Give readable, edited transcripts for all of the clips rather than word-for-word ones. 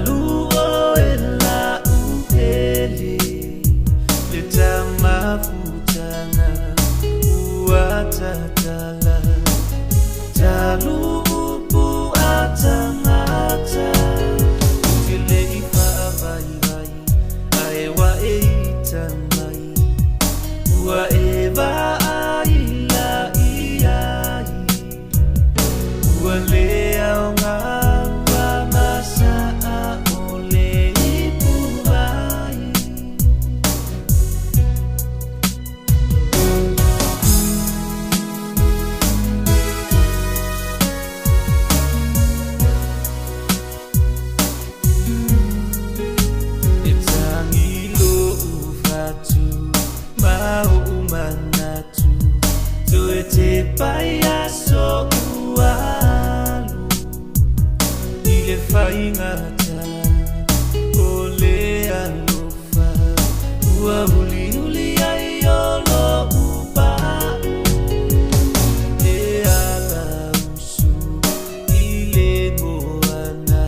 Taluo ela uheli Litama futanga Uatatala Talupu atangata Utile ifa abai Aewa eitamai Ua eva aila iai Ua lea ngawa masa ole ipuai Itangilo ufatu mau manatu Tuete payaso ualu Ile faingata Ole alofa Ua uli uli ayolo upau E ala usu Ile moana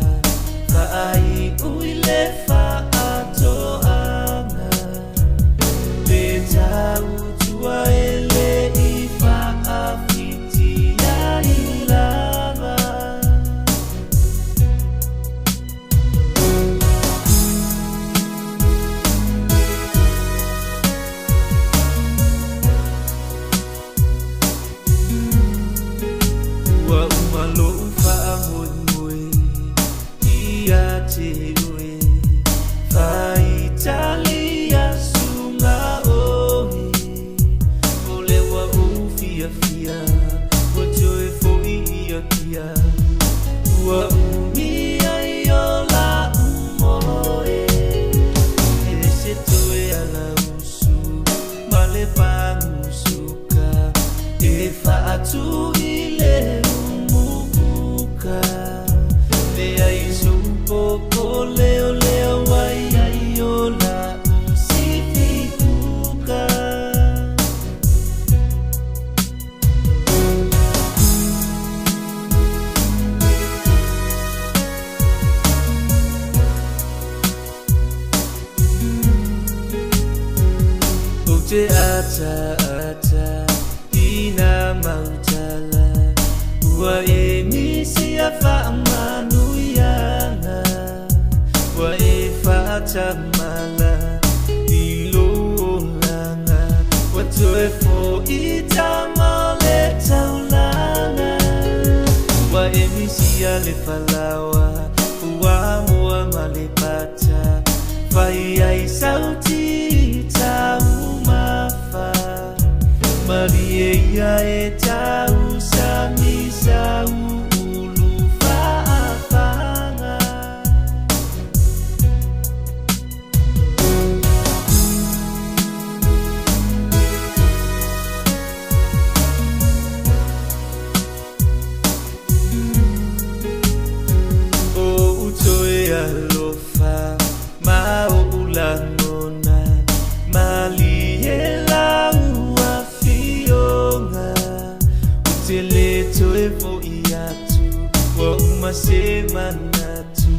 Faai uile faato anga Leta utua ele ifa afiti ya ilava Ua umalo ufa amoy Ia tewe Fa Italia sunga ohi Ole wa ufia fia Ojoe fo ia kia Ua umia iola umoe Ese toe ala usu Male pangusuka E faatu ile umubuka Lea isu popo leo leo wai aiola usifikuka Ute ata ata ina mautala Ua emisi afa amanu yana Ua e fatamala ilo langa Ua toe fo itamale taulanga Ua emisi ale falawa Ua mua male pata Fai ai sauti taumafa Marie ia e tau sami sau ulu faafanga O utoe alofa Mau ulangona Mali ela ua fionga Utele toe fo iatu Wa umasema natu